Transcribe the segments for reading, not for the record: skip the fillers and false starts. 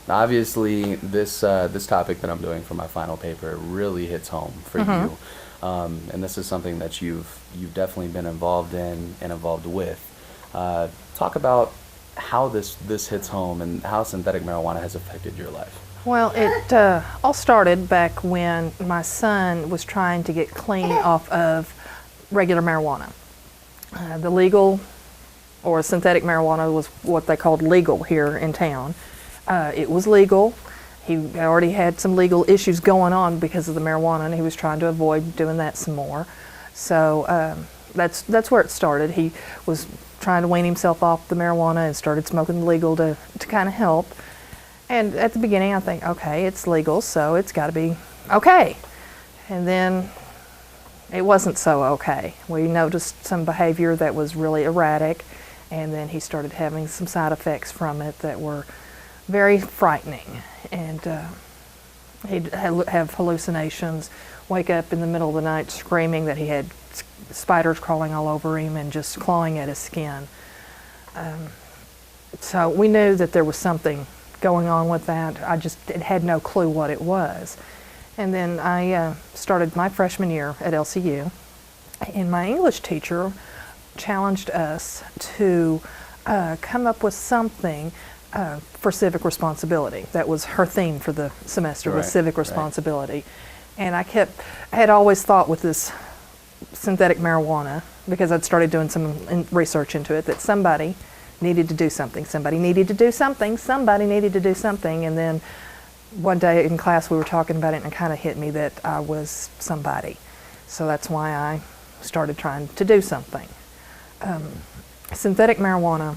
Now, obviously, this topic that I'm doing for my final paper really hits home for you, and this is something that you've definitely been involved in and involved with. Talk about how this hits home and how synthetic marijuana has affected your life. Well, it all started back when my son was trying to get clean off of regular marijuana. The legal or synthetic marijuana was what they called legal here in town. It was legal. He already had some legal issues going on because of the marijuana, and he was trying to avoid doing that some more. So that's where it started. He was trying to wean himself off the marijuana and started smoking legal to kind of help. And at the beginning, I think, okay, it's legal, so it's got to be okay. And then it wasn't so okay. We noticed some behavior that was really erratic, and then he started having some side effects from it that were very frightening. And he'd have hallucinations, wake up in the middle of the night screaming that he had spiders crawling all over him and just clawing at his skin. So we knew that there was something going on with that. I just had no clue what it was. And then I started my freshman year at LCU, and my English teacher challenged us to come up with something for civic responsibility. That was her theme for the semester, was civic responsibility. And I had always thought with this synthetic marijuana, because I'd started doing some research into it, that somebody needed to do something. Somebody needed to do something. Somebody needed to do something. And then one day in class we were talking about it, and it kind of hit me that I was somebody. So that's why I started trying to do something. Synthetic marijuana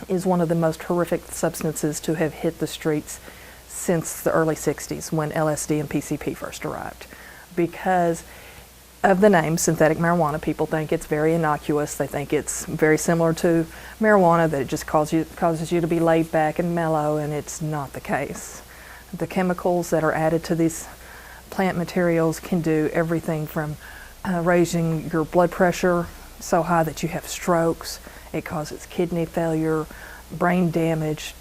is one of the most horrific substances to have hit the streets since the early 60s, when LSD and PCP first arrived. Because of the name synthetic marijuana, people think it's very innocuous. They think it's very similar to marijuana, that it just causes you to be laid back and mellow, and it's not the case. The chemicals that are added to these plant materials can do everything from raising your blood pressure so high that you have strokes. It causes kidney failure, brain damage,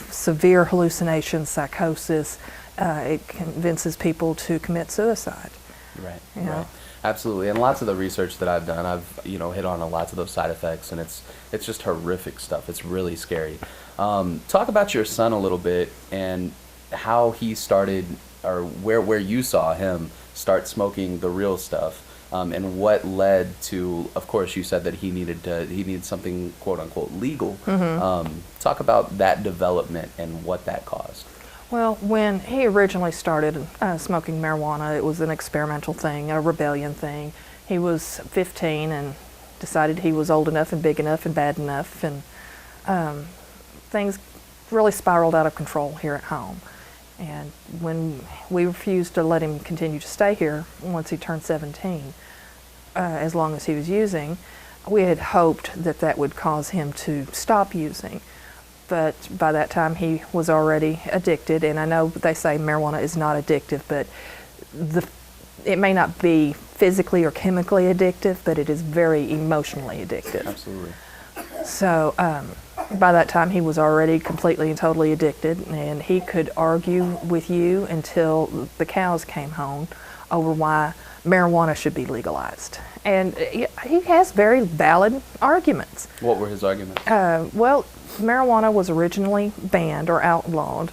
severe hallucinations, psychosis. It convinces people to commit suicide. Right, You know? right. Absolutely. And lots of the research that I've done, I've hit on lots of those side effects, and it's just horrific stuff. It's really scary. Talk about your son a little bit and how he started, or where you saw him start smoking the real stuff, and what led to, of course, you said that he needed something quote unquote legal. Talk about that development and what that caused. Well, when he originally started smoking marijuana, it was an experimental thing, a rebellion thing. He was 15 and decided he was old enough and big enough and bad enough, and things really spiraled out of control here at home. And when we refused to let him continue to stay here once he turned 17, as long as he was using, we had hoped that that would cause him to stop using. But by that time he was already addicted, and I know they say marijuana is not addictive, but it may not be physically or chemically addictive, but it is very emotionally addictive. Absolutely. So by that time he was already completely and totally addicted, and he could argue with you until the cows came home over why marijuana should be legalized. And he has very valid arguments. What were his arguments? Well, marijuana was originally banned or outlawed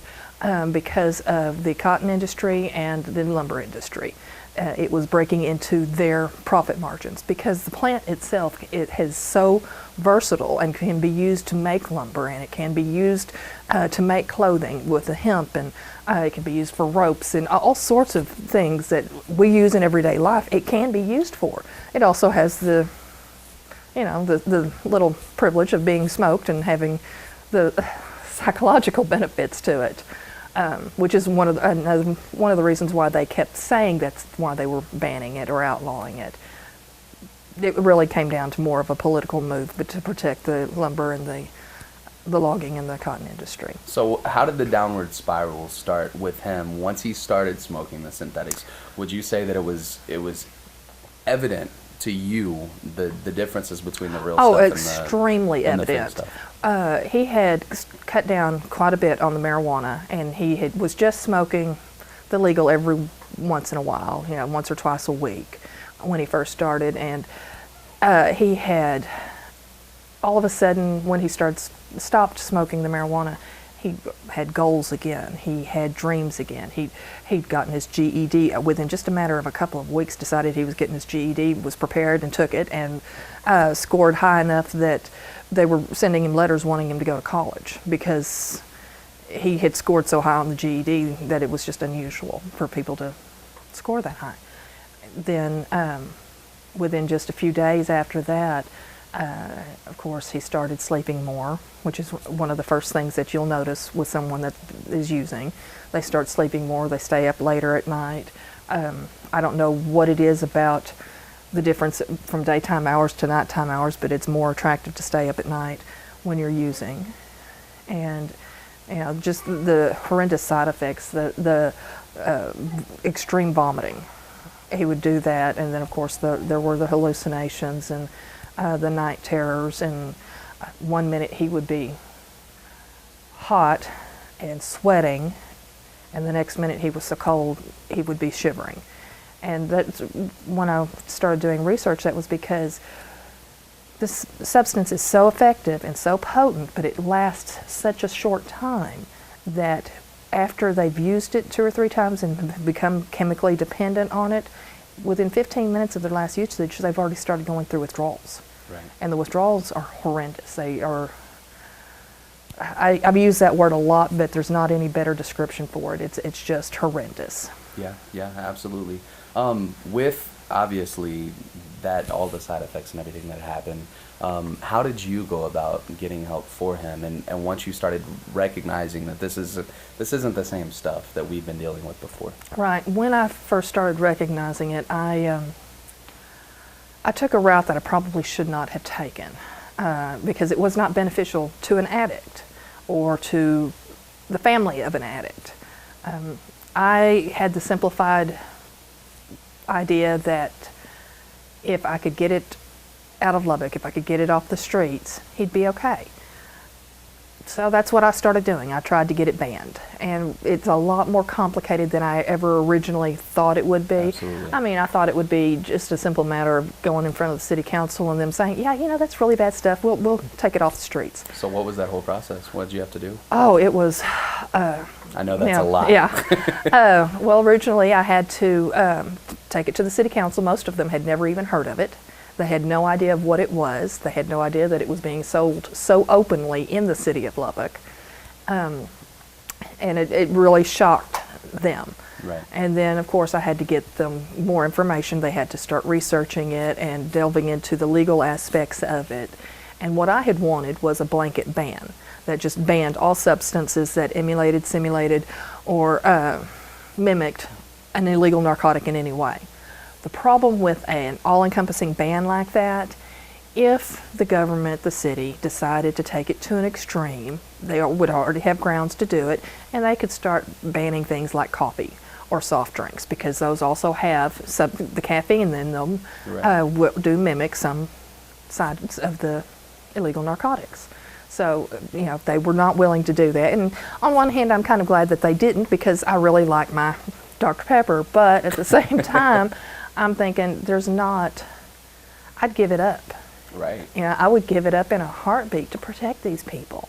because of the cotton industry and the lumber industry. It was breaking into their profit margins because the plant itself, it is so versatile and can be used to make lumber, and it can be used to make clothing with the hemp, and it can be used for ropes and all sorts of things that we use in everyday life. It can be used for. It also has the little privilege of being smoked and having the psychological benefits to it, which is one of the reasons why they kept saying that's why they were banning it or outlawing it. It really came down to more of a political move, but to protect the lumber and the logging and the cotton industry. So how did the downward spiral start with him once he started smoking the synthetics? Would you say that it was evident to you the differences between the real stuff extremely and the fake evident. stuff? He had cut down quite a bit on the marijuana, and was just smoking the legal every once in a while, once or twice a week when he first started. And he had, all of a sudden, when he stopped smoking the marijuana, he had goals again. He had dreams again. He'd gotten his GED within just a matter of a couple of weeks. Decided he was getting his GED, was prepared and took it, and scored high enough that they were sending him letters wanting him to go to college because he had scored so high on the GED that it was just unusual for people to score that high. Then, within just a few days after that, of course, he started sleeping more, which is one of the first things that you'll notice with someone that is using. They start sleeping more, they stay up later at night. I don't know what it is about the difference from daytime hours to nighttime hours, but it's more attractive to stay up at night when you're using. And just the horrendous side effects, the extreme vomiting. He would do that, and then of course there were the hallucinations and the night terrors, and one minute he would be hot and sweating, and the next minute he was so cold he would be shivering. And that's when I started doing research. That was because this substance is so effective and so potent, but it lasts such a short time that after they've used it 2 or 3 times and become chemically dependent on it, within 15 minutes of their last usage, they've already started going through withdrawals. Right. And the withdrawals are horrendous. They are, I've used that word a lot, but there's not any better description for it. It's just horrendous. Yeah, absolutely. With obviously all the side effects and everything that happened, how did you go about getting help for him? And once you started recognizing that this isn't the same stuff that we've been dealing with before. Right. When I first started recognizing it, I took a route that I probably should not have taken because it was not beneficial to an addict or to the family of an addict. I had the simplified idea that if I could get it out of Lubbock, if I could get it off the streets, he'd be okay. So that's what I started doing. I tried to get it banned. And it's a lot more complicated than I ever originally thought it would be. Absolutely. I mean, I thought it would be just a simple matter of going in front of the city council and them saying, yeah, that's really bad stuff. We'll take it off the streets. So what was that whole process? What did you have to do? Oh, it was... I know that's a lot. Yeah. Well, originally I had to take it to the city council. Most of them had never even heard of it. They had no idea of what it was. They had no idea that it was being sold so openly in the city of Lubbock. And it really shocked them. Right. And then, of course, I had to get them more information. They had to start researching it and delving into the legal aspects of it. And what I had wanted was a blanket ban that just banned all substances that emulated, simulated, or mimicked an illegal narcotic in any way. The problem with an all-encompassing ban like that, if the government, the city, decided to take it to an extreme, they would already have grounds to do it, and they could start banning things like coffee or soft drinks, because those also have the caffeine in them. Right. Do mimic some sides of the illegal narcotics. So, they were not willing to do that. And on one hand, I'm kind of glad that they didn't, because I really like my Dr. Pepper, but at the same time, I'm thinking I'd give it up. Right. I would give it up in a heartbeat to protect these people.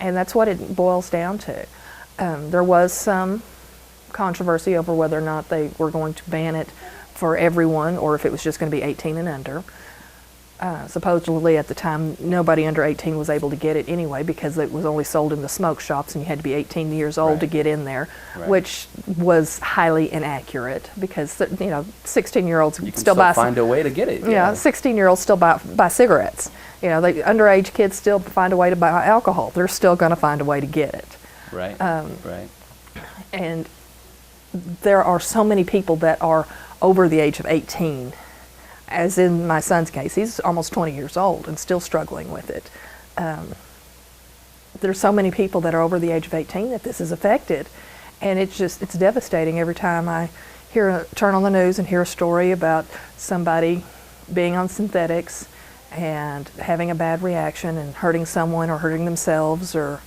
And that's what it boils down to. There was some controversy over whether or not they were going to ban it for everyone or if it was just going to be 18 and under. Supposedly at the time, nobody under 18 was able to get it anyway, because it was only sold in the smoke shops and you had to be 18 years old to get in there, which was highly inaccurate, because 16-years-olds still find a way to get it. 16-year-olds still buy cigarettes. Underage kids still find a way to buy alcohol. They're still going to find a way to get it. Right. Right. And there are so many people that are over the age of 18. As in my son's case, he's almost 20 years old and still struggling with it. There's so many people that are over the age of 18 that this has affected, and it's devastating every time I turn on the news and hear a story about somebody being on synthetics and having a bad reaction and hurting someone or hurting themselves, or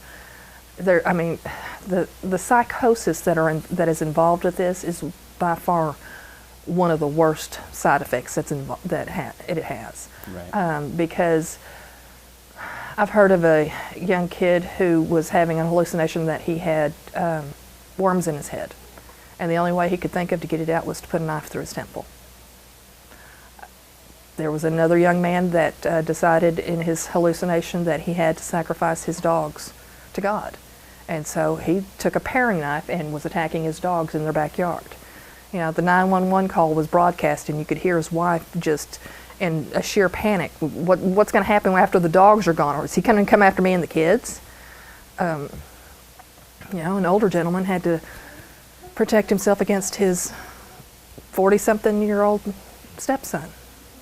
the psychosis that is involved with this is by far one of the worst side effects it has. Right. Because I've heard of a young kid who was having a hallucination that he had worms in his head, and the only way he could think of to get it out was to put a knife through his temple. There was another young man that decided in his hallucination that he had to sacrifice his dogs to God. And so he took a paring knife and was attacking his dogs in their backyard. You know, the 911 call was broadcast, and you could hear his wife just in a sheer panic. What's going to happen after the dogs are gone? Or is he going to come after me and the kids? You know, an older gentleman had to protect himself against his 40-something-year-old stepson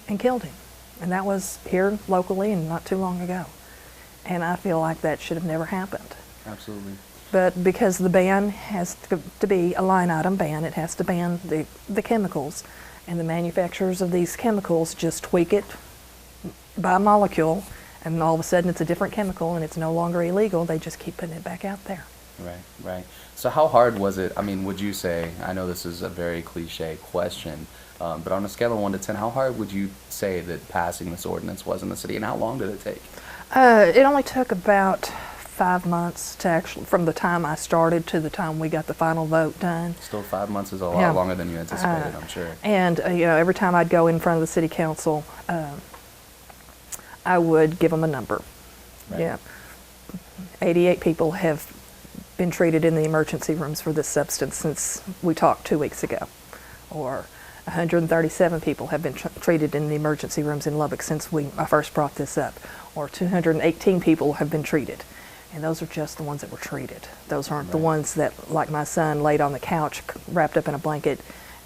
and killed him. And that was here locally and not too long ago. And I feel like that should have never happened. Absolutely. But because the ban has to be a line item ban, it has to ban the chemicals. And the manufacturers of these chemicals just tweak it by molecule, and all of a sudden it's a different chemical and it's no longer illegal. They just keep putting it back out there. Right, right. So how hard was it? I mean, would you say, I know this is a very cliche question, but on a scale of 1 to 10, how hard would you say that passing this ordinance was in the city, and how long did it take? It only took about 5 months to actually, from the time I started to the time we got the final vote done. Still 5 months is a lot longer than you anticipated, I'm sure. And you know, every time I'd go in front of the city council, I would give them a number. Right. Yeah, 88 people have been treated in the emergency rooms for this substance since we talked 2 weeks ago, or 137 people have been treated in the emergency rooms in Lubbock since I first brought this up, or 218 people have been treated. And those are just the ones that were treated. Those aren't the ones that, like my son, laid on the couch wrapped up in a blanket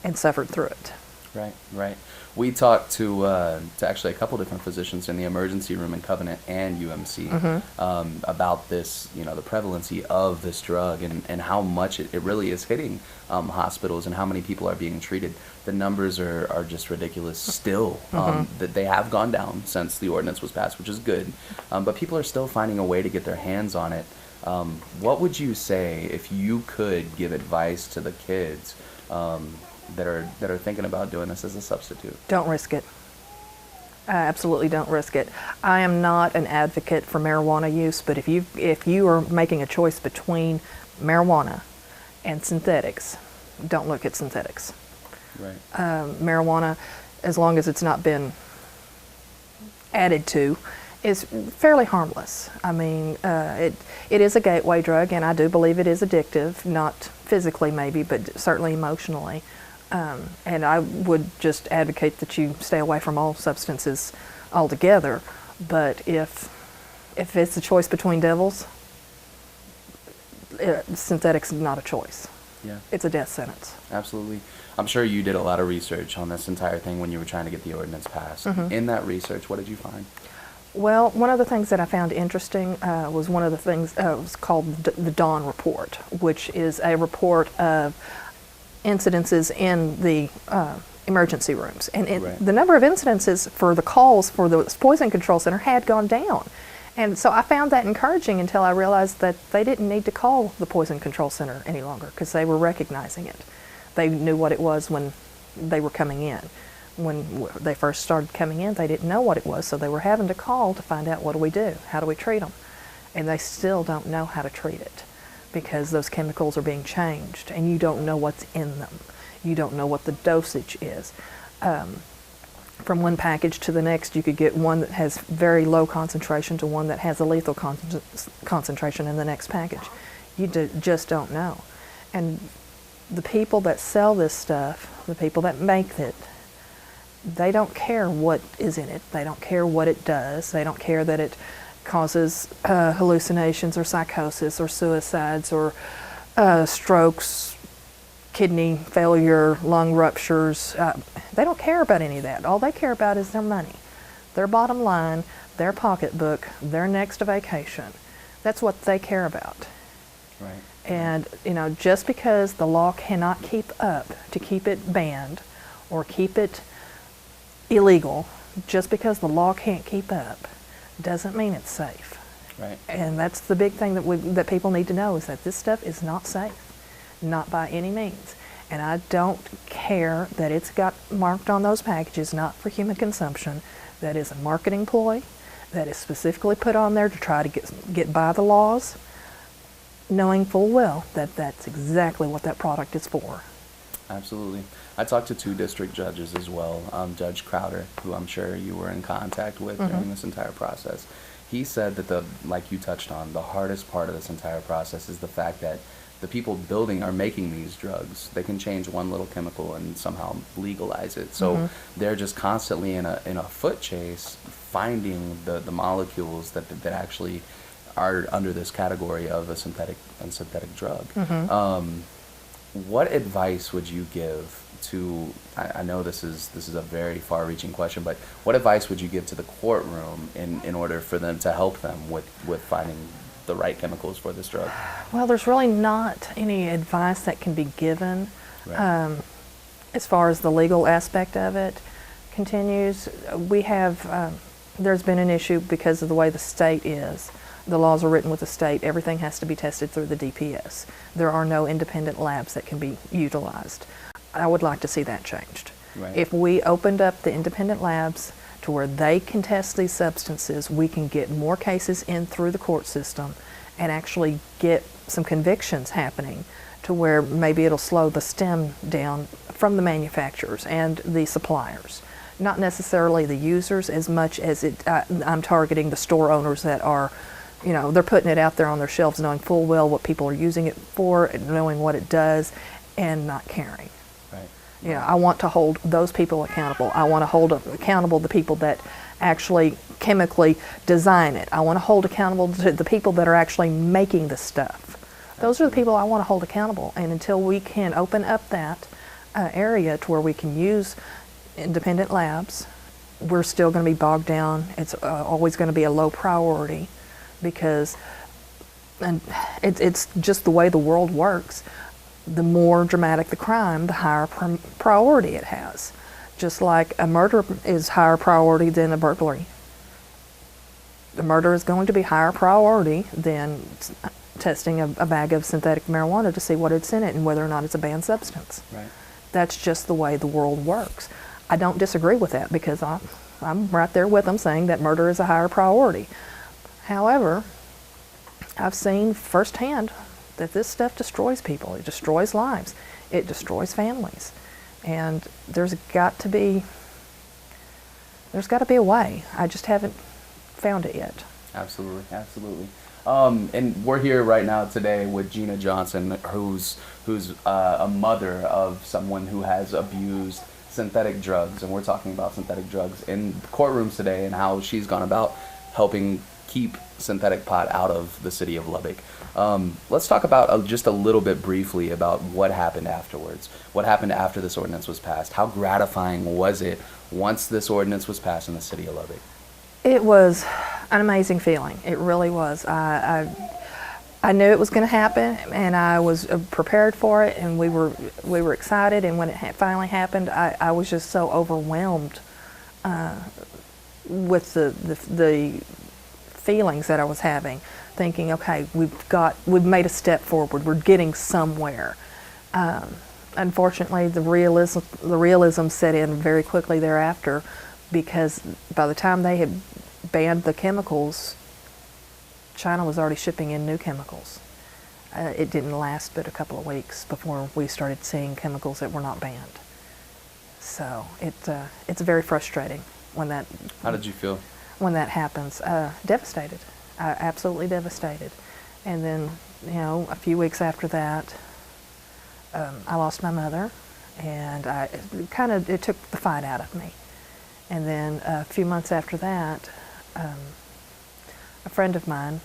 and suffered through it. Right, right. We talked to actually a couple different physicians in the emergency room in Covenant and UMC about this, you know, the prevalency of this drug and how much it really is hitting hospitals and how many people are being treated. The numbers are just ridiculous still. That they have gone down since the ordinance was passed, which is good. But people are still finding a way to get their hands on it. What would you say if you could give advice to the kids that are thinking about doing this as a substitute? Don't risk it. Absolutely don't risk it. I am not an advocate for marijuana use, but if you are making a choice between marijuana and synthetics, don't look at synthetics. Right. Marijuana, as long as it's not been added to, is fairly harmless. I mean, it is a gateway drug, and I do believe it is addictive, not physically maybe, but certainly emotionally. And I would just advocate that you stay away from all substances altogether. But if it's a choice between devils, synthetics is not a choice. Yeah. It's a death sentence. Absolutely. I'm sure you did a lot of research on this entire thing when you were trying to get the ordinance passed. In that research, what did you find? Well, one of the things that I found interesting was one of the things was called the Dawn Report, which is a report of incidences in the emergency rooms. And the number of incidences for the calls for the poison control center had gone down. And so I found that encouraging until I realized that they didn't need to call the poison control center any longer because they were recognizing it. They knew what it was when they were coming in. When they first started coming in, they didn't know what it was, so they were having to call to find out, what do we do? How do we treat them? And they still don't know how to treat it because those chemicals are being changed and you don't know what's in them. You don't know what the dosage is. From one package to the next, you could get one that has very low concentration to one that has a lethal concentration in the next package. You just don't know. And the people that sell this stuff, the people that make it, they don't care what is in it. They don't care what it does. They don't care that it causes hallucinations or psychosis or suicides or strokes, kidney failure, lung ruptures. They don't care about any of that. All they care about is their money, their bottom line, their pocketbook, their next vacation. That's what they care about. Right. And, you know, just because the law cannot keep up to keep it banned or keep it illegal just because the law can't keep up doesn't mean it's safe. Right. And that's the big thing that people need to know, is that this stuff is not safe, not by any means. And I don't care that it's got marked on those packages, not for human consumption. That is a marketing ploy that is specifically put on there to try to get by the laws, knowing full well that that's exactly what that product is for. Absolutely. I talked to 2 district judges as well. Judge Crowder, who I'm sure you were in contact with during this entire process. He said that like you touched on, the hardest part of this entire process is the fact that the people building are making these drugs. They can change one little chemical and somehow legalize it. So they're just constantly in a foot chase, finding the molecules that actually are under this category of a synthetic drug. What advice would you give to, I know this is a very far-reaching question, but what advice would you give to the courtroom in order for them to help them with finding the right chemicals for this drug? Well, there's really not any advice that can be given. Right. As far as the legal aspect of it continues. We have, there's been an issue because of the way the state is. The laws are written with the state. Everything has to be tested through the DPS. There are no independent labs that can be utilized. I would like to see that changed. Right. If we opened up the independent labs to where they can test these substances, we can get more cases in through the court system and actually get some convictions happening, to where maybe it'll slow the stem down from the manufacturers and the suppliers. Not necessarily the users as much as I'm targeting the store owners that are, they're putting it out there on their shelves knowing full well what people are using it for and knowing what it does and not caring. Right. I want to hold those people accountable. I want to hold accountable the people that actually chemically design it. I want to hold accountable to the people that are actually making the stuff. Those are the people I want to hold accountable. And until we can open up that area to where we can use independent labs, we're still going to be bogged down. It's always going to be a low priority, because it's just the way the world works. The more dramatic the crime, the higher priority it has. Just like a murder is higher priority than a burglary. The murder is going to be higher priority than testing a bag of synthetic marijuana to see what it's in it and whether or not it's a banned substance. Right. That's just the way the world works. I don't disagree with that, because I'm right there with them saying that murder is a higher priority. However, I've seen firsthand that this stuff destroys people. It destroys lives. It destroys families. And there's got to be a way. I just haven't found it yet. Absolutely, absolutely. And we're here right now today with Gina Johnson, who's a mother of someone who has abused synthetic drugs, and we're talking about synthetic drugs in courtrooms today and how she's gone about helping keep synthetic pot out of the city of Lubbock. Let's talk about just a little bit briefly about what happened afterwards. What happened after this ordinance was passed? How gratifying was it once this ordinance was passed in the city of Lubbock? It was an amazing feeling. It really was. I knew it was going to happen, and I was prepared for it, and we were excited. And when it finally happened, I was just so overwhelmed with the feelings that I was having, thinking, okay, we've made a step forward. We're getting somewhere. Unfortunately, the realism set in very quickly thereafter, because by the time they had banned the chemicals, China was already shipping in new chemicals. It didn't last but a couple of weeks before we started seeing chemicals that were not banned. So it's very frustrating when that. How did you feel? When that happens? Devastated. Absolutely devastated. And then, a few weeks after that, I lost my mother, and it took the fight out of me. And then a few months after that, a friend of mine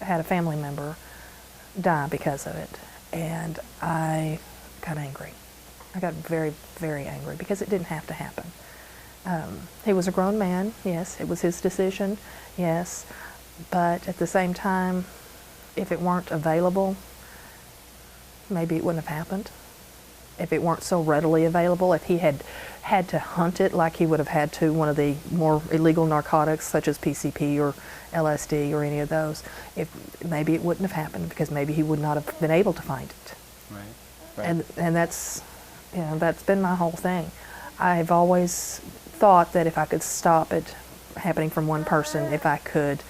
had a family member die because of it, and I got angry. I got very, very angry, because it didn't have to happen. He was a grown man, yes, it was his decision, yes, but at the same time, if it weren't available, maybe it wouldn't have happened. if it weren't so readily available, if he had to hunt it like he would have had to one of the more illegal narcotics such as PCP or LSD or any of those, maybe it wouldn't have happened because maybe he would not have been able to find it. Right. And that's, that's been my whole thing. I've always thought that if I could stop it happening from one person, if I could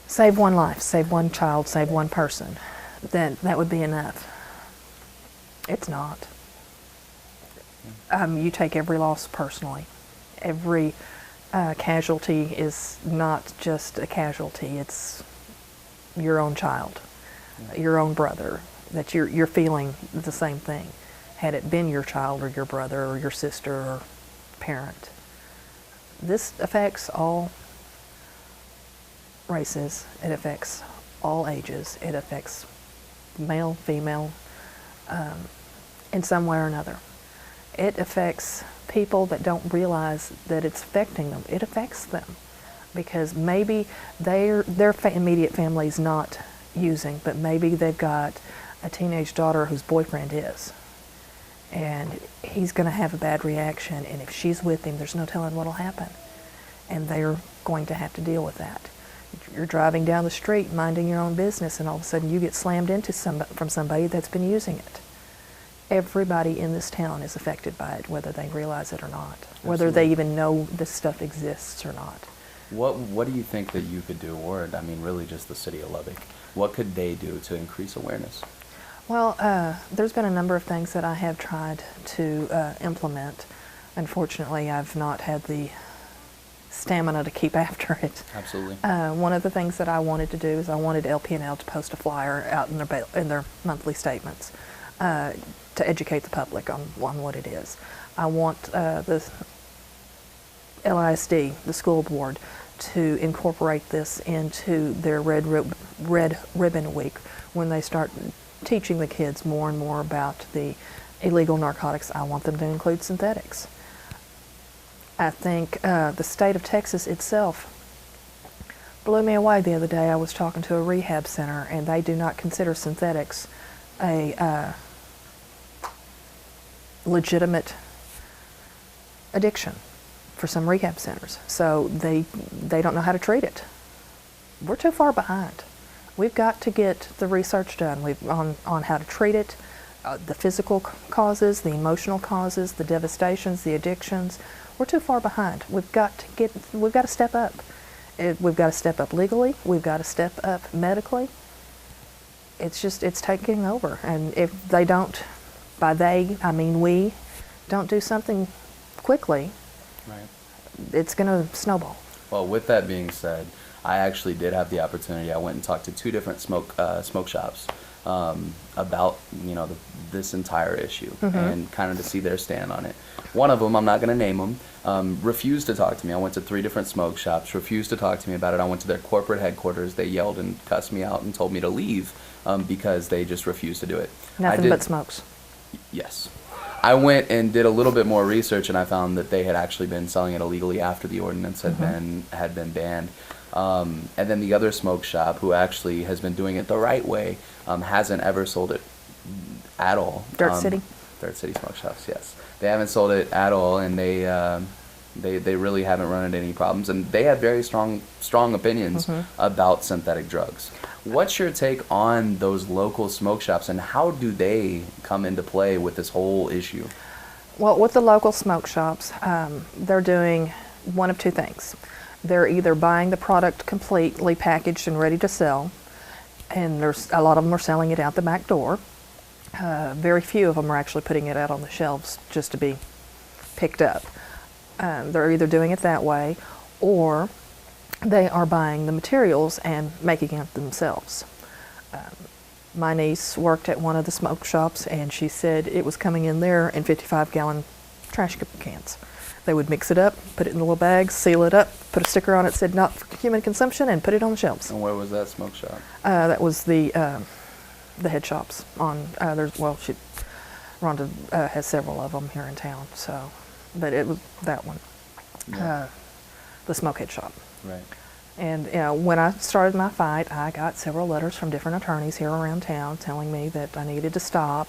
save one life, save one child, save one person, then that would be enough. It's not. You take every loss personally. Every casualty is not just a casualty, it's your own child, your own brother, that you're feeling the same thing. Had it been your child or your brother or your sister or parent. This affects all races, it affects all ages, it affects male, female, in some way or another. It affects people that don't realize that it's affecting them. It affects them because maybe their immediate family's not using, but maybe they've got a teenage daughter whose boyfriend is. And he's going to have a bad reaction, and if she's with him, there's no telling what'll happen. And they're going to have to deal with that. You're driving down the street, minding your own business, and all of a sudden you get slammed into from somebody that's been using it. Everybody in this town is affected by it, whether they realize it or not, whether they even know this stuff exists or not. What do you think that you could do, or I mean, really just the city of Lubbock? What could they do to increase awareness? Well, there's been a number of things that I have tried to implement. Unfortunately, I've not had the stamina to keep after it. Absolutely. One of the things that I wanted to do is I wanted LP&L to post a flyer out in their monthly statements to educate the public on what it is. I want the LISD, the school board, to incorporate this into their Red Ribbon Week when they start teaching the kids more and more about the illegal narcotics. I want them to include synthetics. I think the state of Texas itself blew me away the other day. I was talking to a rehab center, and they do not consider synthetics a legitimate addiction for some rehab centers. So they don't know how to treat it. We're too far behind. We've got to get the research done on how to treat it, the physical causes, the emotional causes, the devastations, the addictions. We're too far behind. We've got to step up. We've got to step up legally. We've got to step up medically. It's taking over. And if they don't, by they, I mean we, don't do something quickly, right, it's going to snowball. Well, with that being said, I actually did have the opportunity. I went and talked to 2 different smoke shops about this entire issue, and kind of to see their stand on it. One of them, I'm not going to name them, refused to talk to me. I went to 3 different smoke shops, refused to talk to me about it. I went to their corporate headquarters. They yelled and cussed me out and told me to leave because they just refused to do it. Nothing but smokes. Yes. I went and did a little bit more research, and I found that they had actually been selling it illegally after the ordinance had been banned. And then the other smoke shop, who actually has been doing it the right way, hasn't ever sold it at all. Dirt City Smoke Shops, yes. They haven't sold it at all, and they really haven't run into any problems. And they have very strong opinions about synthetic drugs. What's your take on those local smoke shops, and how do they come into play with this whole issue? Well, with the local smoke shops, they're doing one of 2 things. They're either buying the product completely packaged and ready to sell, and there's a lot of them are selling it out the back door. Very few of them are actually putting it out on the shelves just to be picked up. They're either doing it that way, or they are buying the materials and making it themselves. My niece worked at one of the smoke shops, and she said it was coming in there in 55-gallon trash cans. They would mix it up, put it in little bags, seal it up, put a sticker on it that said not for human consumption, and put it on the shelves. And where was that smoke shop? That was the head shops on. Rhonda has several of them here in town. So, but it was that one, Yeah. the smokehead shop. Right. And when I started my fight, I got several letters from different attorneys here around town telling me that I needed to stop.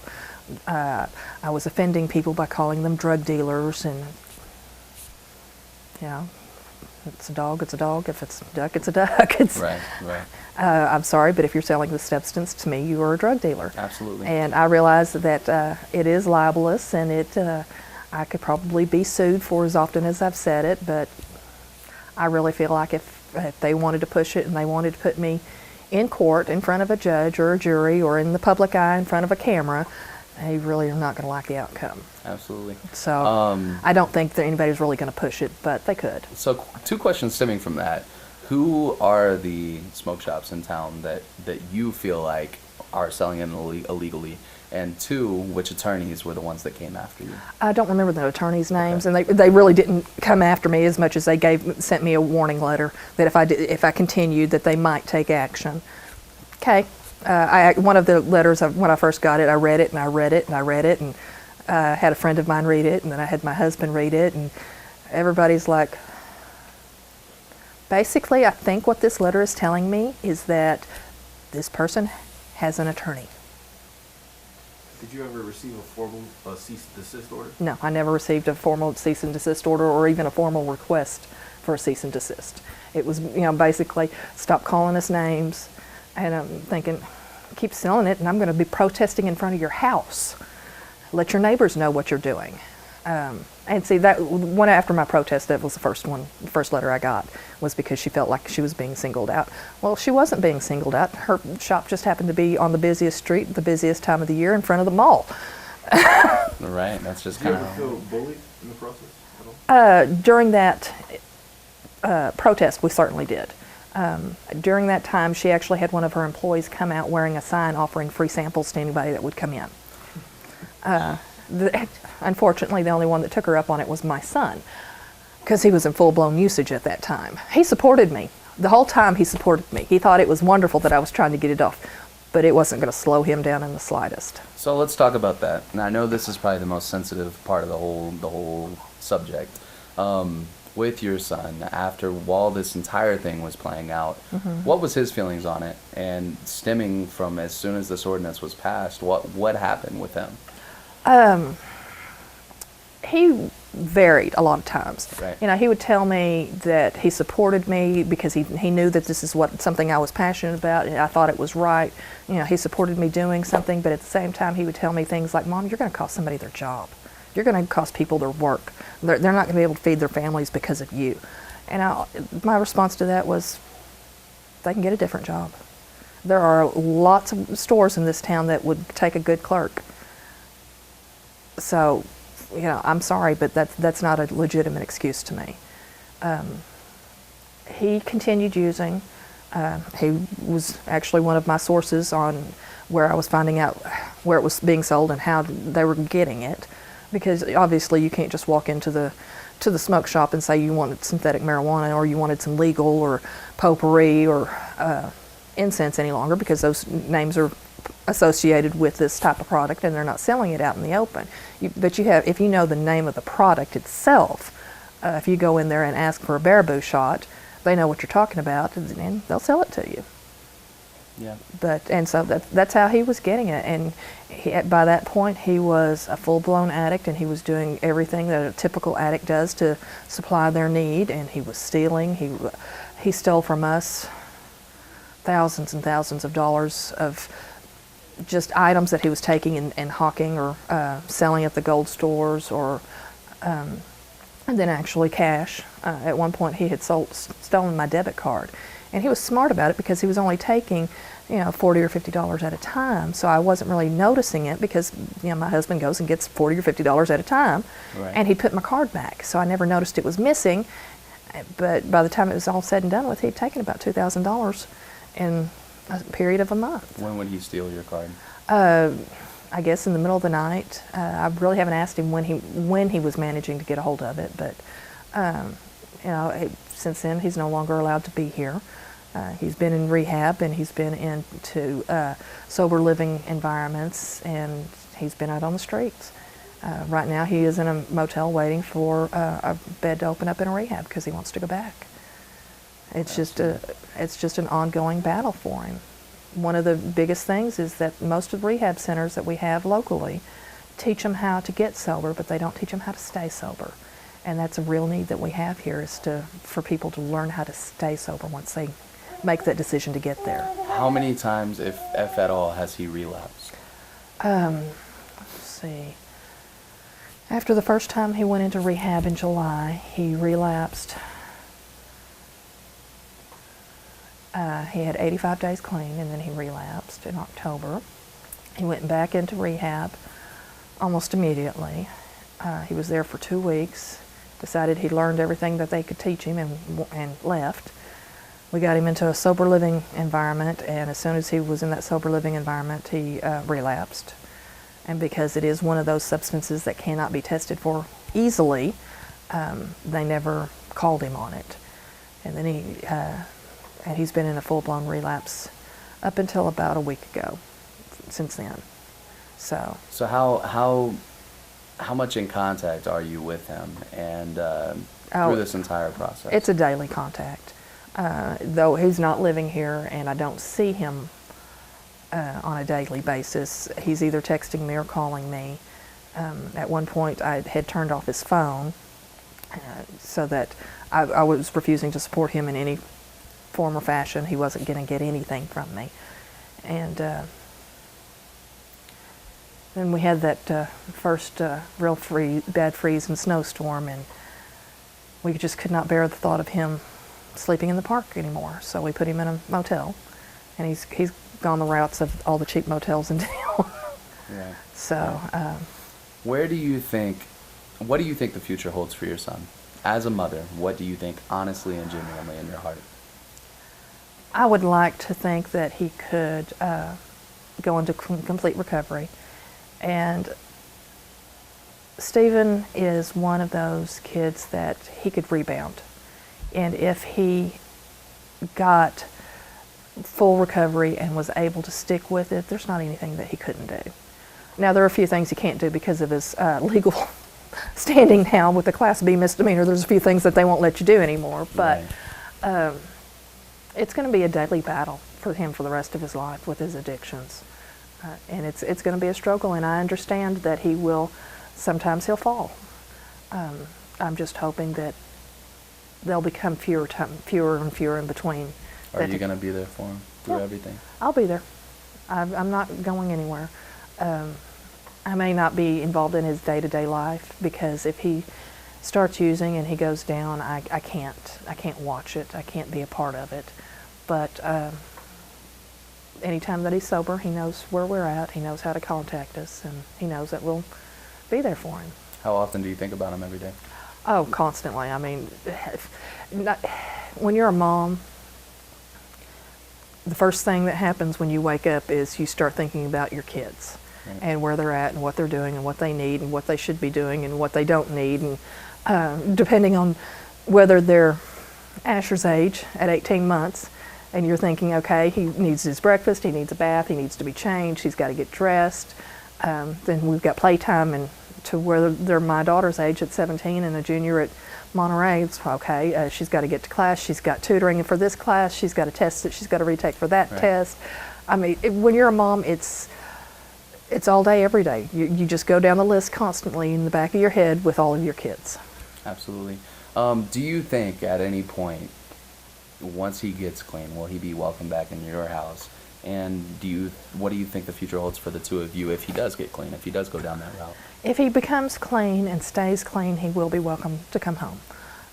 I was offending people by calling them drug dealers, and it's a dog, it's a dog. If it's a duck, it's a duck. It's, right. I'm sorry, but if you're selling this substance to me, you are a drug dealer. Absolutely. And I realize that it is libelous, and I could probably be sued for as often as I've said it, but I really feel like if they wanted to push it and they wanted to put me in court in front of a judge or a jury or in the public eye in front of a camera, they really are not going to like the outcome. Absolutely. So I don't think that anybody's really going to push it, but they could. So 2 questions stemming from that. Who are the smoke shops in town that you feel like are selling it illegally? And 2, which attorneys were the ones that came after you? I don't remember the attorneys' names, and they really didn't come after me as much as they sent me a warning letter that if I continued that they might take action. Okay. One of the letters, when I first got it, I read it and I read it and I read it, and had a friend of mine read it, and then I had my husband read it, and everybody's like, basically, I think what this letter is telling me is that this person has an attorney. Did you ever receive a formal cease and desist order? No, I never received a formal cease and desist order or even a formal request for a cease and desist. It was, basically, stop calling us names, and I'm thinking, keep selling it, and I'm going to be protesting in front of your house. Let your neighbors know what you're doing. And see, that one after my protest, that was the first letter I got, was because she felt like she was being singled out. Well, she wasn't being singled out. Her shop just happened to be on the busiest street, the busiest time of the year, in front of the mall. Right, that's just Did you kind ever feel of... bullied in the process at all? During that protest, we certainly did. During that time, she actually had one of her employees come out wearing a sign offering free samples to anybody that would come in. Unfortunately, the only one that took her up on it was my son, because he was in full-blown usage at that time. He supported me. The whole time he supported me. He thought it was wonderful that I was trying to get it off, but it wasn't going to slow him down in the slightest. So let's talk about that. And I know this is probably the most sensitive part of the whole subject. With your son, while this entire thing was playing out, what was his feelings on it? And stemming from as soon as this ordinance was passed, what happened with him? He varied a lot of times. Right. He would tell me that he supported me because he knew that this is something I was passionate about, and I thought it was right. He supported me doing something, but at the same time, he would tell me things like, "Mom, you're going to cost somebody their job. You're going to cost people their work. They're not going to be able to feed their families because of you." And my response to that was, they can get a different job. There are lots of stores in this town that would take a good clerk. So, I'm sorry, but that's not a legitimate excuse to me. He continued using. He was actually one of my sources on where I was finding out where it was being sold and how they were getting it, because obviously you can't just walk into the smoke shop and say you wanted synthetic marijuana or you wanted some legal or potpourri or incense any longer, because those names are associated with this type of product and they're not selling it out in the open. But if you know the name of the product itself, if you go in there and ask for a Baraboo shot, they know what you're talking about and they'll sell it to you. Yeah. So that's how he was getting it, and by that point he was a full-blown addict, and he was doing everything that a typical addict does to supply their need, and he was stealing. He stole from us thousands and thousands of dollars of just items that he was taking and hawking or selling at the gold stores, or and then actually cash. At one point he had stolen my debit card, and he was smart about it because he was only taking $40 or $50 at a time, so I wasn't really noticing it because my husband goes and gets $40 or $50 at a time. Right. And he'd put my card back, so I never noticed it was missing. But by the time it was all said and done with, he'd taken about $2,000 in a period of a month. When would he steal your card? I guess in the middle of the night. I really haven't asked him when he was managing to get a hold of it, but since then he's no longer allowed to be here. He's been in rehab, and he's been into sober living environments, and he's been out on the streets. Right now he is in a motel waiting for a bed to open up in a rehab because he wants to go back. It's just an ongoing battle for him. One of the biggest things is that most of the rehab centers that we have locally teach them how to get sober, but they don't teach them how to stay sober. And that's a real need that we have here, is for people to learn how to stay sober once they make that decision to get there. How many times, if at all, has he relapsed? Let's see. After the first time he went into rehab in July, he relapsed. He had 85 days clean, and then he relapsed in October. He went back into rehab almost immediately. He was there for 2 weeks, decided he learned everything that they could teach him, and left. We got him into a sober living environment, and as soon as he was in that sober living environment, he relapsed. And because it is one of those substances that cannot be tested for easily, they never called him on it. And then he's been in a full-blown relapse up until about a week ago, since then. So how much in contact are you with him, and through this entire process? It's a daily contact. Though he's not living here and I don't see him on a daily basis, he's either texting me or calling me. At one point I had turned off his phone so that I was refusing to support him in any form or fashion. He wasn't going to get anything from me. And then we had that first real bad freeze and snowstorm, and we just could not bear the thought of him sleeping in the park anymore. So we put him in a motel, and he's gone the routes of all the cheap motels in town. Yeah. So, what do you think the future holds for your son? As a mother, what do you think, honestly and genuinely, in your heart? I would like to think that he could go into complete recovery. And Stephen is one of those kids that he could rebound. And if he got full recovery and was able to stick with it, there's not anything that he couldn't do. Now, there are a few things he can't do because of his legal standing now with a Class B misdemeanor. There's a few things that they won't let you do anymore. But it's going to be a daily battle for him for the rest of his life with his addictions. And it's going to be a struggle, and I understand that sometimes he'll fall. I'm just hoping that they'll become fewer and fewer in between. Are you going to be there for him through everything? I'll be there. I'm not going anywhere. I may not be involved in his day-to-day life, because if he starts using and he goes down, I can't watch it. I can't be a part of it. But anytime that he's sober, he knows where we're at. He knows how to contact us, and he knows that we'll be there for him. How often do you think about him every day? Oh, constantly. I mean, when you're a mom, the first thing that happens when you wake up is you start thinking about your kids, right, and where they're at and what they're doing and what they need and what they should be doing and what they don't need. And depending on whether they're Asher's age at 18 months, and you're thinking, okay, he needs his breakfast, he needs a bath, he needs to be changed, he's got to get dressed. Then we've got playtime, and to where they're my daughter's age at 17 and a junior at Monterey, it's okay, she's got to get to class, she's got tutoring for this class, she's got a test that she's got to retake for that test. I mean, when you're a mom, it's all day, every day. You just go down the list constantly in the back of your head with all of your kids. Absolutely. Do you think at any point, once he gets clean, will he be welcome back in your house? And what do you think the future holds for the two of you if he does get clean, if he does go down that route? If he becomes clean and stays clean, he will be welcome to come home.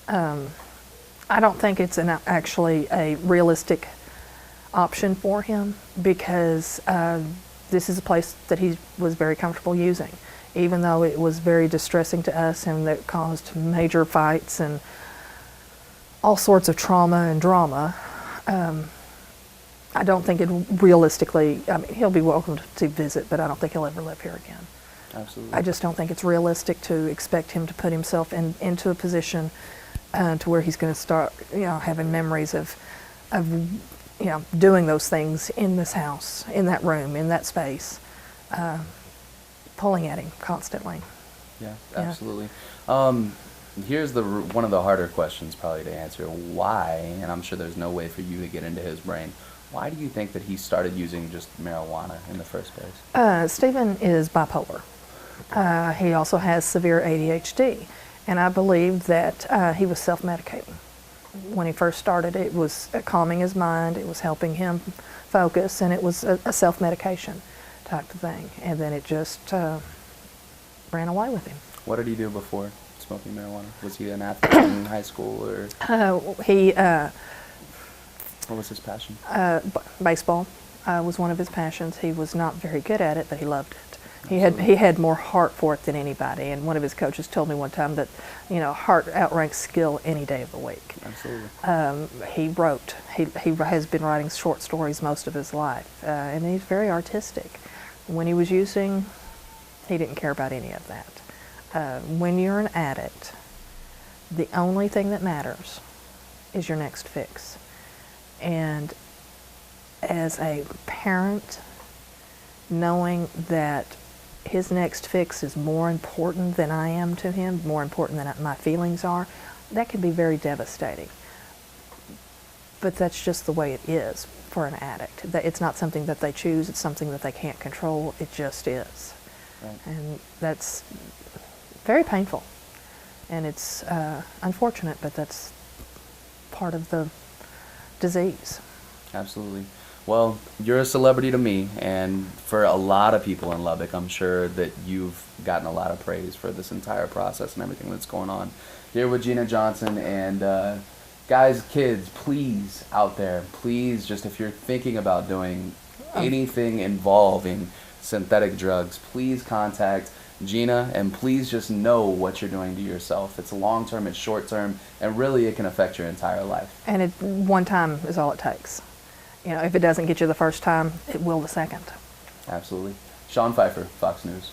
I don't think it's actually a realistic option for him, because this is a place that he was very comfortable using, even though it was very distressing to us and that caused major fights and all sorts of trauma and drama. I don't think it realistically, I mean, he'll be welcome to visit, but I don't think he'll ever live here again. Absolutely. I just don't think it's realistic to expect him to put himself into a position to where he's going to start, having memories of doing those things in this house, in that room, in that space, pulling at him constantly. Yeah, absolutely. Here's one of the harder questions probably to answer. Why, and I'm sure there's no way for you to get into his brain, why do you think that he started using just marijuana in the first place? Stephen is bipolar. He also has severe ADHD, and I believe that he was self-medicating. When he first started, it was calming his mind, it was helping him focus, and it was a self-medication type of thing. And then it just ran away with him. What did he do before smoking marijuana? Was he an athlete in high school, or what was his passion? Baseball was one of his passions. He was not very good at it, but he loved it. He had more heart for it than anybody. And one of his coaches told me one time that, heart outranks skill any day of the week. Absolutely. He wrote. He has been writing short stories most of his life, and he's very artistic. When he was using, he didn't care about any of that. When you're an addict, the only thing that matters is your next fix. And as a parent, knowing that his next fix is more important than I am to him, more important than my feelings are, that can be very devastating. But that's just the way it is for an addict. It's not something that they choose, it's something that they can't control, it just is. Right. And that's very painful. And it's unfortunate, but that's part of the disease. Absolutely. Well, you're a celebrity to me, and for a lot of people in Lubbock, I'm sure that you've gotten a lot of praise for this entire process and everything that's going on. Here with Gina Johnson, and guys, kids, please, out there, please, just if you're thinking about doing anything involving synthetic drugs, please contact Gina, and please just know what you're doing to yourself. It's long-term, it's short-term, and really it can affect your entire life. And one time is all it takes. If it doesn't get you the first time, it will the second. Absolutely. Sean Pfeiffer, Fox News.